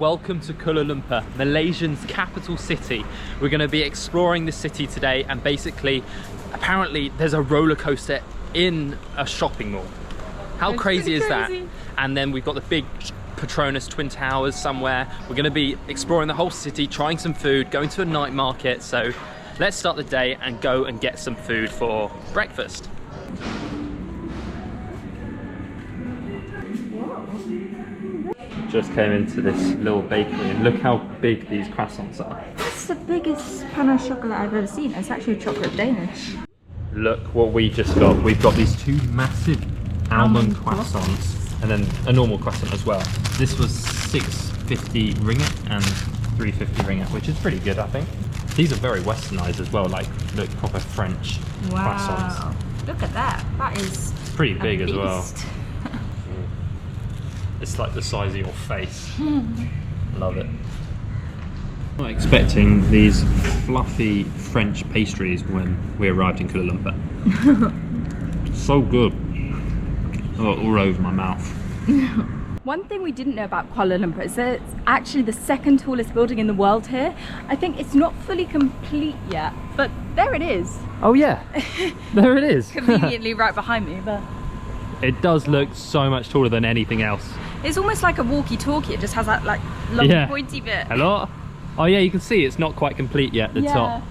welcome to Kuala Lumpur, Malaysia's capital city. We're going to be exploring the city today, and basically, apparently there's a roller coaster in a shopping mall. How crazy is that? And then we've got the big Petronas Twin Towers somewhere. We're going to be exploring the whole city, trying some food, going to a night market. So let's start the day and go and get some food for breakfast. Just came into this little bakery and look how big these croissants are. It's the biggest pan au chocolat I've ever seen. It's actually chocolate Danish. Look what we just got. We've got these two massive almond croissants and then a normal croissant as well. This was 650 ringgit and 350 ringgit, which is pretty good, I think. These are very westernized as well, like look proper French croissants. Look at that. That is pretty big as well. It's like the size of your face. Love it. I'm not expecting these fluffy French pastries when we arrived in Kuala Lumpur. So good. Oh, all over my mouth. One thing we didn't know about Kuala Lumpur is that it's actually the second tallest building in the world here. I think it's not fully complete yet, but there it is. Oh yeah, there it is. Conveniently right behind me, but it does look so much taller than anything else. It's almost like a walkie-talkie. It just has that like long pointy bit. Hello? Oh yeah, you can see it's not quite complete yet at the top.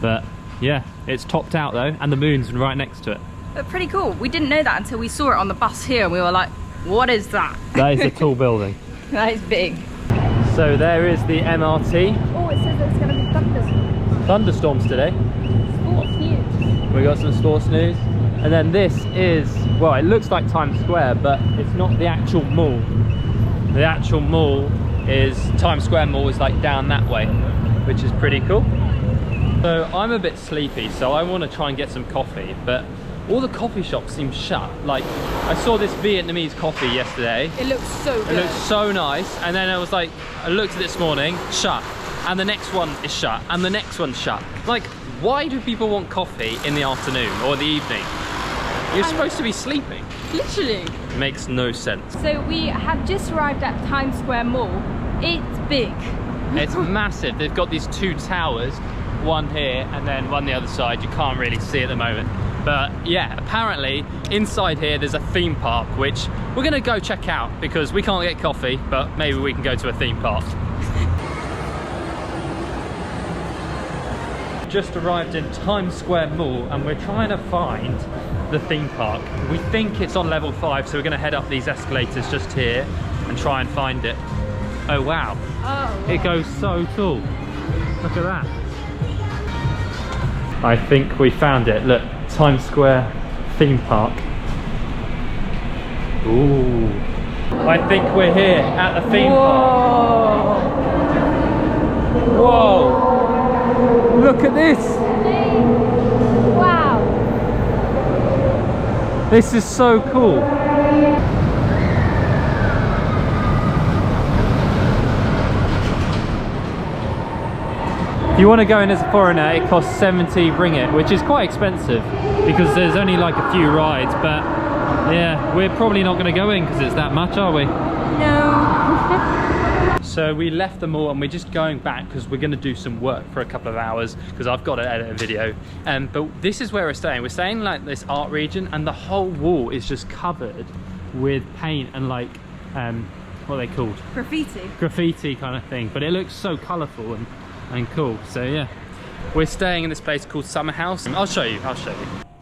But yeah, it's topped out though, and the moon's right next to it. But pretty cool. We didn't know that until we saw it on the bus here, and we were like, what is that? That is a tall building. That is big. So there is the MRT. Oh, it says there's going to be thunderstorms. Thunderstorms today. Sports news. We got some sports news. And then this is, well, it looks like Times Square, but it's not the actual mall. The actual mall is, Times Square Mall is like down that way, which is pretty cool. So I'm a bit sleepy, so I want to try and get some coffee, but all the coffee shops seem shut. Like, I saw this Vietnamese coffee yesterday. It looks so good. It looks so nice. And then I was like, I looked at it this morning, shut. And the next one is shut. And the next one's shut. Like, why do people want coffee in the afternoon or the evening? You're supposed to be sleeping. Literally. Makes no sense. So we have just arrived at Times Square Mall. It's big. It's massive. They've got these two towers, one here and then one the other side. You can't really see at the moment. But yeah, apparently inside here there's a theme park, which we're gonna go check out because we can't get coffee, but maybe we can go to a theme park. Just arrived in Times Square Mall and we're trying to find the theme park. We think it's on level 5, so we're going to head up these escalators just here and try and find it. Oh wow. Oh. It goes so tall. Look at that. I think we found it. Look, Times Square theme park. Ooh. I think we're here at the theme park. Whoa. Look at this! Wow! This is so cool! If you want to go in as a foreigner, it costs 70 ringgit, which is quite expensive because there's only like a few rides, but yeah, we're probably not going to go in because it's that much, are we? No! So we left the mall and we're just going back because we're going to do some work for a couple of hours because I've got to edit a video. But this is where we're staying. We're staying in like this art region and the whole wall is just covered with paint and like, what are they called? Graffiti. Graffiti kind of thing. But it looks so colourful and cool. So yeah, we're staying in this place called Summer House. I'll show you.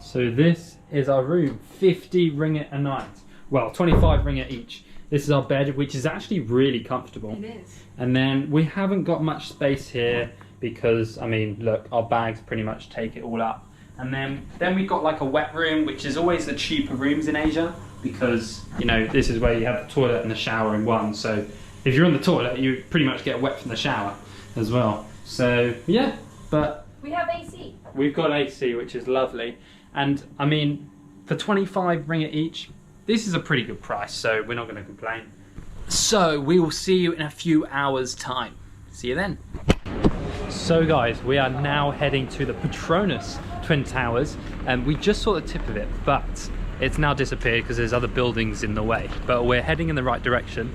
So this is our room, 50 ringgit a night. Well, 25 ringgit each. This is our bed, which is actually really comfortable. It is. And then we haven't got much space here because, I mean, look, our bags pretty much take it all up. And then we've got like a wet room, which is always the cheaper rooms in Asia because, you know, this is where you have the toilet and the shower in one. So if you're on the toilet, you pretty much get wet from the shower as well. So yeah, but we have AC. We've got AC, which is lovely. And I mean, for 25 ringgit each, this is a pretty good price, so we're not going to complain. So we will see you in a few hours' time. See you then. So guys, we are now heading to the Petronas Twin Towers, and we just saw the tip of it, but it's now disappeared because there's other buildings in the way. But we're heading in the right direction.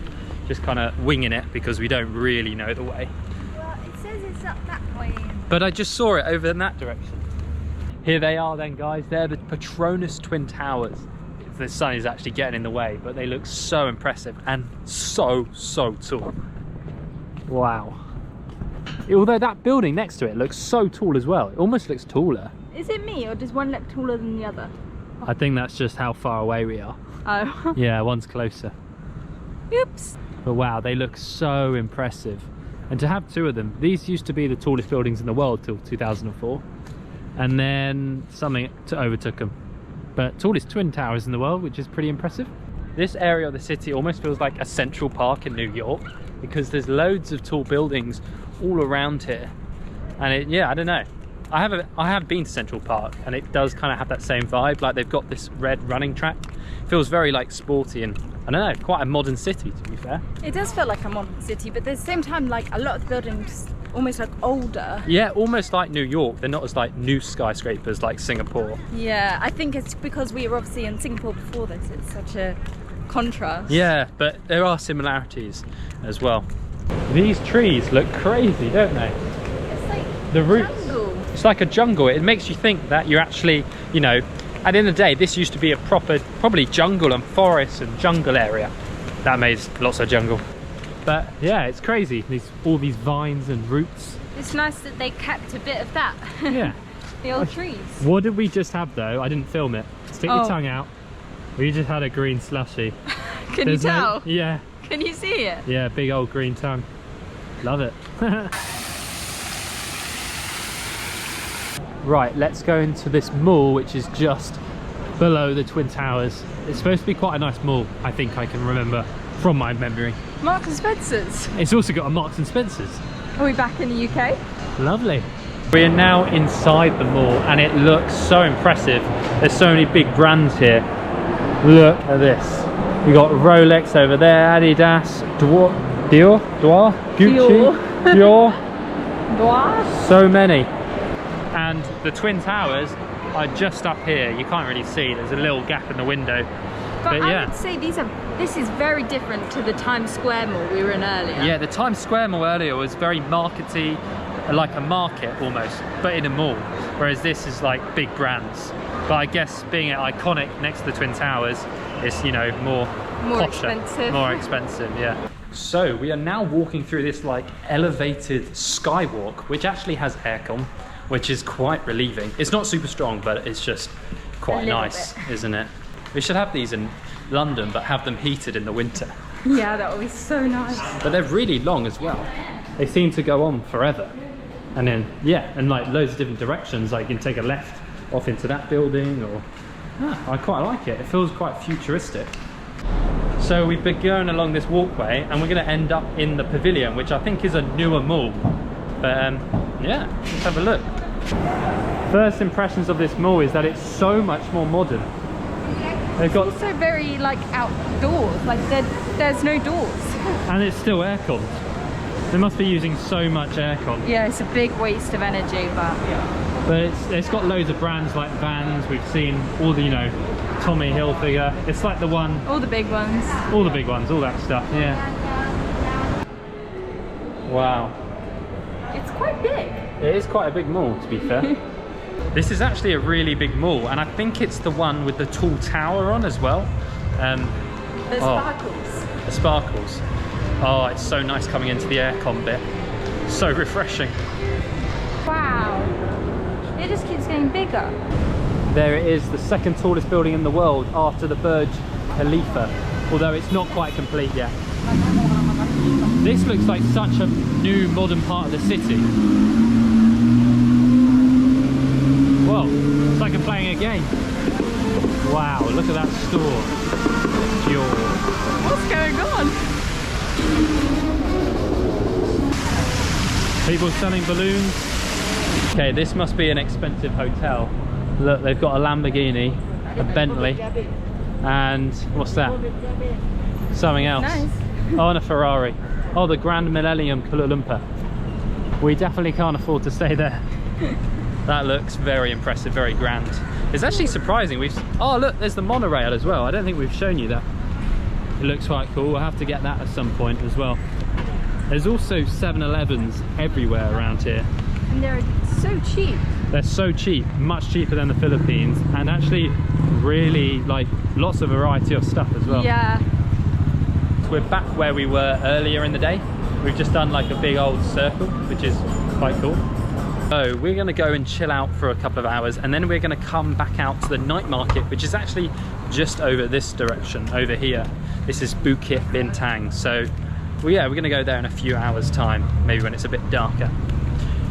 just kind of winging it because we don't really know the way. Well, it says it's up that way. But I just saw it over in that direction. Here they are then, guys. They're the Petronas Twin Towers. The sun is actually getting in the way, but they look so impressive and so tall. Wow. Although that building next to it looks so tall as well. It almost looks taller. Is it me, or does one look taller than the other? I think that's just how far away we are. Oh. Yeah, one's closer. Oops. But wow, they look so impressive. And to have two of them, these used to be the tallest buildings in the world till 2004. And then something overtook them. But tallest twin towers in the world, which is pretty impressive. This area of the city almost feels like a Central Park in New York, because there's loads of tall buildings all around here. And yeah, I don't know. I have been to Central Park, and it does kind of have that same vibe. Like, they've got this red running track. It feels very like sporty and, I don't know, quite a modern city, to be fair. It does feel like a modern city, but at the same time, like, a lot of the buildings almost like older. Yeah, almost like New York. They're not as like new skyscrapers like Singapore. Yeah, I think it's because we were obviously in Singapore before this. It's such a contrast. Yeah, but there are similarities as well. These trees look crazy, don't they? It's like the roots. jungle. It's like a jungle. It makes you think that you're actually, you know, at the end of the day, this used to be a proper, probably jungle and forest and jungle area. That made lots of jungle. But yeah, it's crazy. All these vines and roots. It's nice that they kept a bit of that. Yeah. The old trees. What did we just have though? I didn't film it. Stick your tongue out. We just had a green slushy. Can you tell? Yeah. Can you see it? Yeah, big old green tongue. Love it. Right, let's go into this mall, which is just below the Twin Towers. It's supposed to be quite a nice mall, I think I can remember from my memory. Marks and Spencer's. It's also got a Marks and Spencer's. Are we back in the UK? Lovely. We are now inside the mall and it looks so impressive. There's so many big brands here. Look at this. We got Rolex over there, Adidas, Dior, Gucci, Dior. So many. And the Twin Towers are just up here. You can't really see. There's a little gap in the window. But yeah. I would say this is very different to the Times Square mall we were in earlier. Yeah, the Times Square mall earlier was very markety, like a market almost, but in a mall. Whereas this is like big brands. But I guess being iconic next to the Twin Towers is, you know, more posher, expensive. More expensive, yeah. So we are now walking through this like elevated skywalk, which actually has aircon, which is quite relieving. It's not super strong, but it's just quite nice, isn't it? We should have these in London, but have them heated in the winter. Yeah, that would be so nice. But they're really long as well. They seem to go on forever. And then, yeah, and like loads of different directions. Like you can take a left off into that building, or I quite like it. It feels quite futuristic. So we've been going along this walkway and we're going to end up in the Pavilion, which I think is a newer mall. But yeah, let's have a look. First impressions of this mall is that it's so much more modern. They've got also very like outdoors, like there's no doors. And it's still aircon. They must be using so much aircon. Yeah, it's a big waste of energy, but But it's got loads of brands like Vans. We've seen all the, you know, Tommy Hilfiger. It's like the one. all the big ones. All the big ones, all that stuff. Yeah. Wow. It's quite big. It is quite a big mall, to be fair. This is actually a really big mall, and I think it's the one with the tall tower on as well. The sparkles. The sparkles. Oh, it's so nice coming into the aircon bit. So refreshing. Wow. It just keeps getting bigger. There it is, the second tallest building in the world after the Burj Khalifa, although it's not quite complete yet. This looks like such a new modern part of the city. Whoa, it's like I'm playing a game. Wow, look at that store. Dior. What's going on? People selling balloons. Okay, this must be an expensive hotel. Look, they've got a Lamborghini, a Bentley, and what's that? Something else. Nice. Oh, and a Ferrari. Oh, the Grand Millennium, Kuala Lumpur. We definitely can't afford to stay there. That looks very impressive, very grand. It's actually surprising. Oh, look, there's the monorail as well. I don't think we've shown you that. It looks quite cool. We'll have to get that at some point as well. There's also 7-Elevens everywhere around here. And they're so cheap. They're so cheap, much cheaper than the Philippines, and actually really like lots of variety of stuff as well. Yeah. We're back where we were earlier in the day. We've just done like a big old circle, which is quite cool. So we're going to go and chill out for a couple of hours, and then we're going to come back out to the night market, which is actually just over this direction, over here. This is Bukit Bintang. So well, yeah, we're going to go there in a few hours time, maybe when it's a bit darker.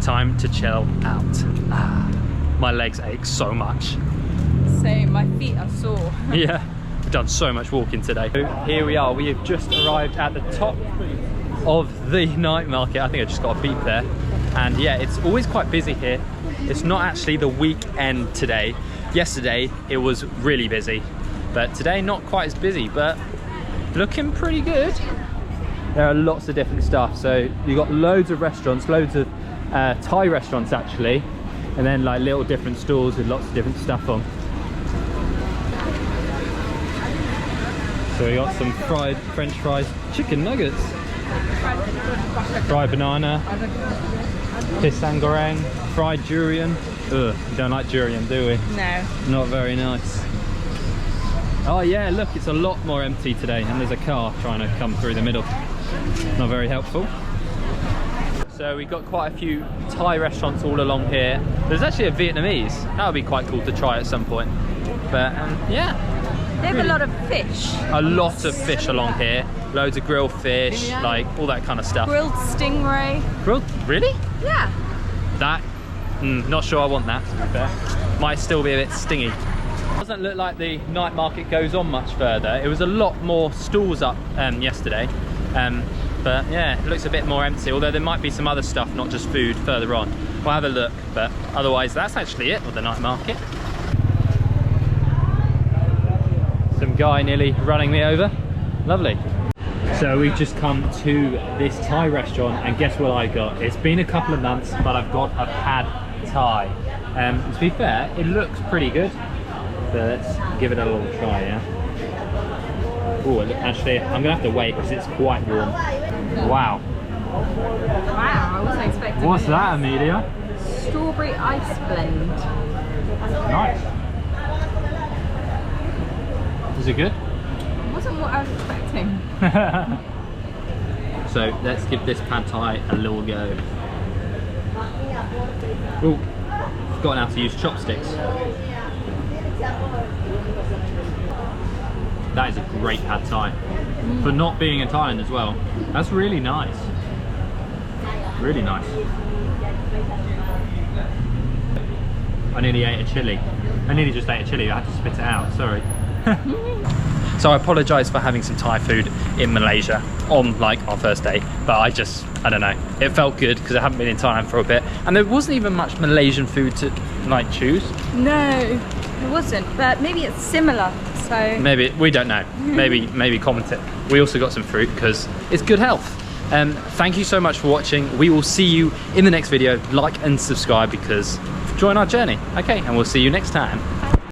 Time to chill out. My legs ache so much. Same, my feet are sore. Yeah, we've done so much walking today. So here we are, we have just arrived at the top of the night market. I think I just got a beep there. And yeah, it's always quite busy here. It's not actually the weekend today. Yesterday it was really busy, but today not quite as busy, but looking pretty good. There are lots of different stuff. So you've got loads of restaurants, loads of Thai restaurants actually, and then like little different stalls with lots of different stuff on. So we got some fried French fries, chicken nuggets, fried banana, pisang goreng, fried durian. Ugh, we don't like durian, do we? No. Not very nice. Oh yeah, look, it's a lot more empty today, and there's a car trying to come through the middle. Not very helpful. So we've got quite a few Thai restaurants all along here. There's actually a Vietnamese. That would be quite cool to try at some point. But yeah. They have a lot of fish. A lot of fish along here. Loads of grilled fish, like all that kind of stuff. Grilled stingray. Grilled? Really? Yeah. That, not sure I want that, to be fair. Might still be a bit stingy. Doesn't look like the night market goes on much further. It was a lot more stalls up yesterday. But yeah, it looks a bit more empty, although there might be some other stuff, not just food, further on. We'll have a look, but otherwise that's actually it with the night market. Some guy nearly running me over. Lovely. So we've just come to this Thai restaurant, and guess what I got? It's been a couple of months, but I've got a pad Thai. To be fair, it looks pretty good, but let's give it a little try, yeah? Oh, actually, I'm gonna have to wait because it's quite warm. Wow. Wow, I wasn't expecting What's this. that, Amelia? Strawberry ice blend. Nice. Is it good? Wasn't what I was expecting. So let's give this pad Thai a little go. Oh, forgotten how to use chopsticks. That is a great pad Thai. For not being in Thailand as well. That's really nice. Really nice. I nearly ate a chili. I nearly just ate a chili. I had to spit it out, sorry. So I apologise for having some Thai food in Malaysia on like our first day, but I don't know, it felt good because I haven't been in Thailand for a bit, and there wasn't even much Malaysian food to like choose. No, it wasn't, but maybe it's similar, so maybe, we don't know, maybe comment it. We also got some fruit because it's good health. Thank you so much for watching. We will see you in the next video. Like and subscribe because join our journey. Okay, and we'll see you next time.